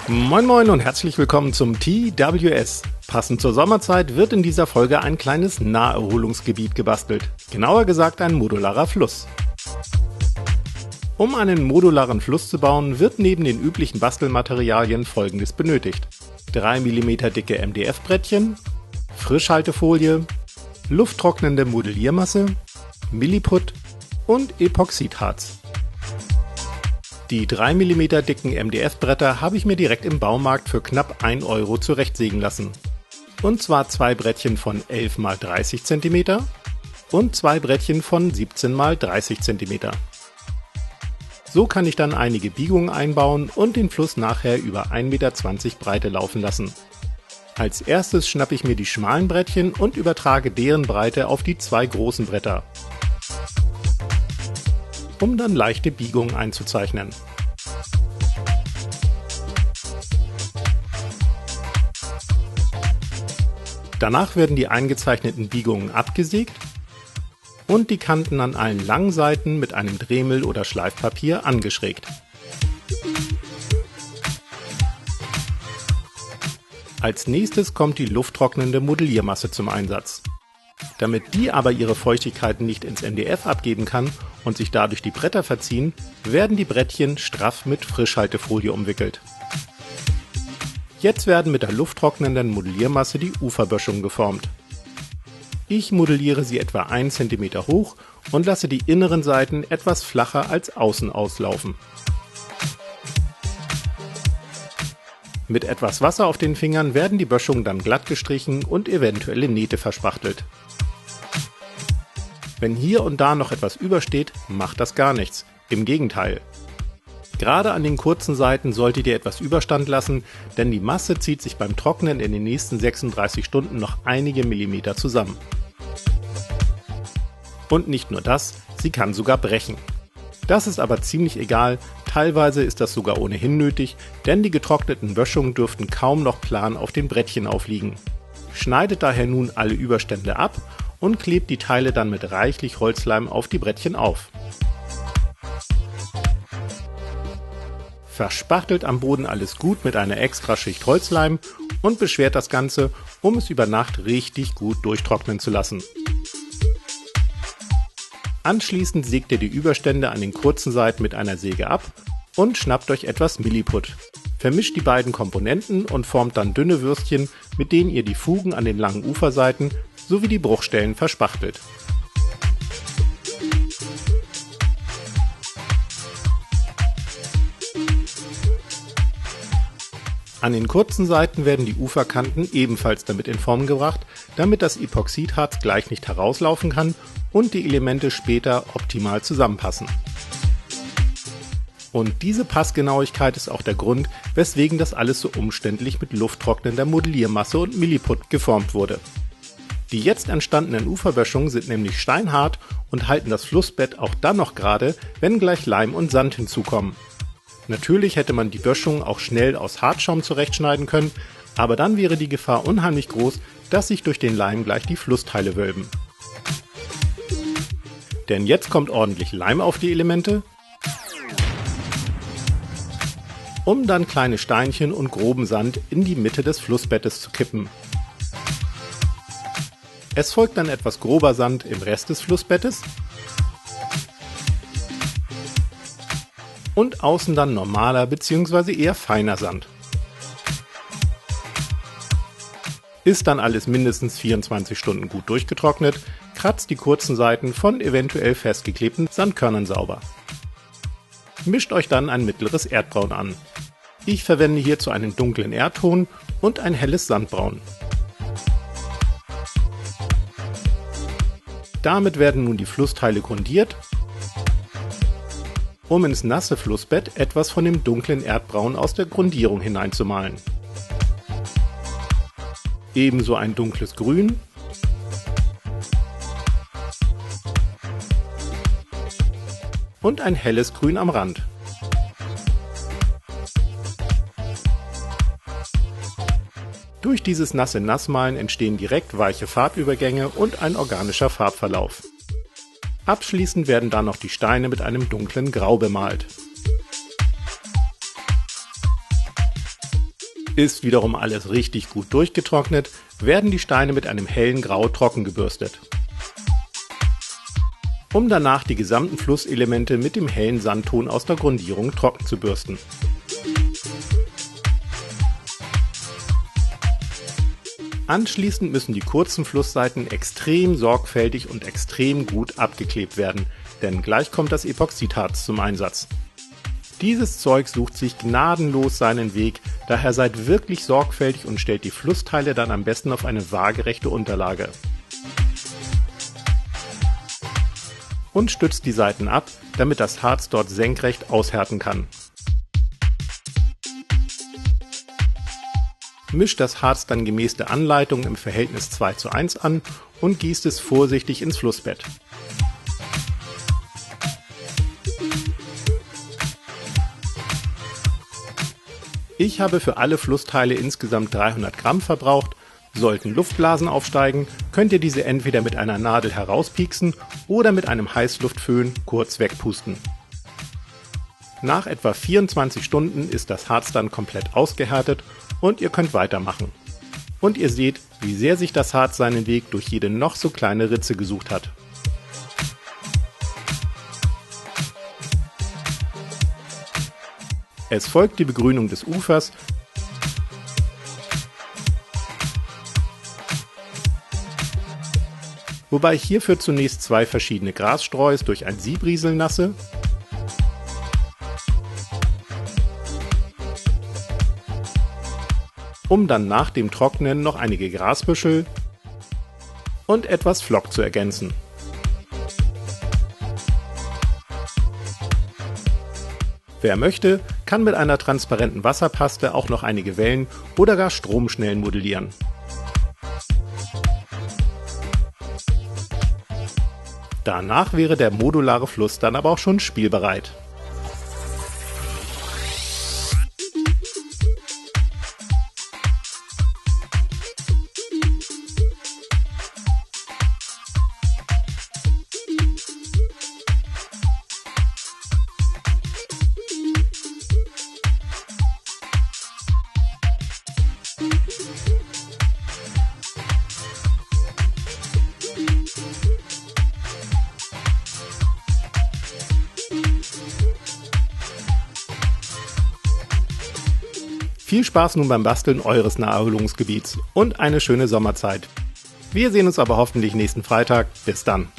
Moin Moin und herzlich willkommen zum TWS. Passend zur Sommerzeit wird in dieser Folge ein kleines Naherholungsgebiet gebastelt. Genauer gesagt ein modularer Fluss. Um einen modularen Fluss zu bauen, wird neben den üblichen Bastelmaterialien Folgendes benötigt: 3 mm dicke MDF-Brettchen, Frischhaltefolie, lufttrocknende Modelliermasse, Milliput und Epoxidharz. Die 3 mm dicken MDF-Bretter habe ich mir direkt im Baumarkt für knapp 1 Euro zurechtsägen lassen. Und zwar 2 Brettchen von 11 x 30 cm und 2 Brettchen von 17 x 30 cm. So kann ich dann einige Biegungen einbauen und den Fluss nachher über 1,20 Meter Breite laufen lassen. Als erstes schnappe ich mir die schmalen Brettchen und übertrage deren Breite auf die 2 großen Bretter, um dann leichte Biegungen einzuzeichnen. Danach werden die eingezeichneten Biegungen abgesägt und die Kanten an allen langen Seiten mit einem Dremel oder Schleifpapier angeschrägt. Als nächstes kommt die lufttrocknende Modelliermasse zum Einsatz. Damit die aber ihre Feuchtigkeit nicht ins MDF abgeben kann und sich dadurch die Bretter verziehen, werden die Brettchen straff mit Frischhaltefolie umwickelt. Jetzt werden mit der lufttrocknenden Modelliermasse die Uferböschungen geformt. Ich modelliere sie etwa 1 cm hoch und lasse die inneren Seiten etwas flacher als außen auslaufen. Mit etwas Wasser auf den Fingern werden die Böschungen dann glatt gestrichen und eventuelle Nähte verspachtelt. Wenn hier und da noch etwas übersteht, macht das gar nichts. Im Gegenteil. Gerade an den kurzen Seiten solltet ihr etwas Überstand lassen, denn die Masse zieht sich beim Trocknen in den nächsten 36 Stunden noch einige Millimeter zusammen. Und nicht nur das, sie kann sogar brechen. Das ist aber ziemlich egal, teilweise ist das sogar ohnehin nötig, denn die getrockneten Böschungen dürften kaum noch plan auf den Brettchen aufliegen. Schneidet daher nun alle Überstände ab und klebt die Teile dann mit reichlich Holzleim auf die Brettchen auf. Verspachtelt am Boden alles gut mit einer extra Schicht Holzleim und beschwert das Ganze, um es über Nacht richtig gut durchtrocknen zu lassen. Anschließend sägt ihr die Überstände an den kurzen Seiten mit einer Säge ab und schnappt euch etwas Milliput. Vermischt die beiden Komponenten und formt dann dünne Würstchen, mit denen ihr die Fugen an den langen Uferseiten sowie die Bruchstellen verspachtelt. An den kurzen Seiten werden die Uferkanten ebenfalls damit in Form gebracht, damit das Epoxidharz gleich nicht herauslaufen kann und die Elemente später optimal zusammenpassen. Und diese Passgenauigkeit ist auch der Grund, weswegen das alles so umständlich mit lufttrocknender Modelliermasse und Milliput geformt wurde. Die jetzt entstandenen Uferböschungen sind nämlich steinhart und halten das Flussbett auch dann noch gerade, wenn gleich Leim und Sand hinzukommen. Natürlich hätte man die Böschungen auch schnell aus Hartschaum zurechtschneiden können, aber dann wäre die Gefahr unheimlich groß, dass sich durch den Leim gleich die Flussteile wölben. Denn jetzt kommt ordentlich Leim auf die Elemente, um dann kleine Steinchen und groben Sand in die Mitte des Flussbettes zu kippen. Es folgt dann etwas grober Sand im Rest des Flussbettes und außen dann normaler bzw. eher feiner Sand. Ist dann alles mindestens 24 Stunden gut durchgetrocknet, kratzt die kurzen Seiten von eventuell festgeklebten Sandkörnern sauber. Mischt euch dann ein mittleres Erdbraun an. Ich verwende hierzu einen dunklen Erdton und ein helles Sandbraun. Damit werden nun die Flussteile grundiert, um ins nasse Flussbett etwas von dem dunklen Erdbraun aus der Grundierung hineinzumalen. Ebenso ein dunkles Grün und ein helles Grün am Rand. Durch dieses nasse Nassmalen entstehen direkt weiche Farbübergänge und ein organischer Farbverlauf. Abschließend werden dann noch die Steine mit einem dunklen Grau bemalt. Ist wiederum alles richtig gut durchgetrocknet, werden die Steine mit einem hellen Grau trocken gebürstet. Um danach die gesamten Flusselemente mit dem hellen Sandton aus der Grundierung trocken zu bürsten. Anschließend müssen die kurzen Flussseiten extrem sorgfältig und extrem gut abgeklebt werden, denn gleich kommt das Epoxidharz zum Einsatz. Dieses Zeug sucht sich gnadenlos seinen Weg, daher seid wirklich sorgfältig und stellt die Flussteile dann am besten auf eine waagerechte Unterlage. Und stützt die Seiten ab, damit das Harz dort senkrecht aushärten kann. Mischt das Harz dann gemäß der Anleitung im Verhältnis 2:1 an und gießt es vorsichtig ins Flussbett. Ich habe für alle Flussteile insgesamt 300 Gramm verbraucht. Sollten Luftblasen aufsteigen, könnt ihr diese entweder mit einer Nadel herauspieksen oder mit einem Heißluftföhn kurz wegpusten. Nach etwa 24 Stunden ist das Harz dann komplett ausgehärtet und ihr könnt weitermachen. Und ihr seht, wie sehr sich das Harz seinen Weg durch jede noch so kleine Ritze gesucht hat. Es folgt die Begrünung des Ufers, wobei ich hierfür zunächst 2 verschiedene Grassträuß durch ein Sieb rieseln lasse, um dann nach dem Trocknen noch einige Grasbüschel und etwas Flock zu ergänzen. Wer möchte, kann mit einer transparenten Wasserpaste auch noch einige Wellen oder gar Stromschnellen modellieren. Danach wäre der modulare Fluss dann aber auch schon spielbereit. Viel Spaß nun beim Basteln eures Naherholungsgebiets und eine schöne Sommerzeit. Wir sehen uns aber hoffentlich nächsten Freitag. Bis dann.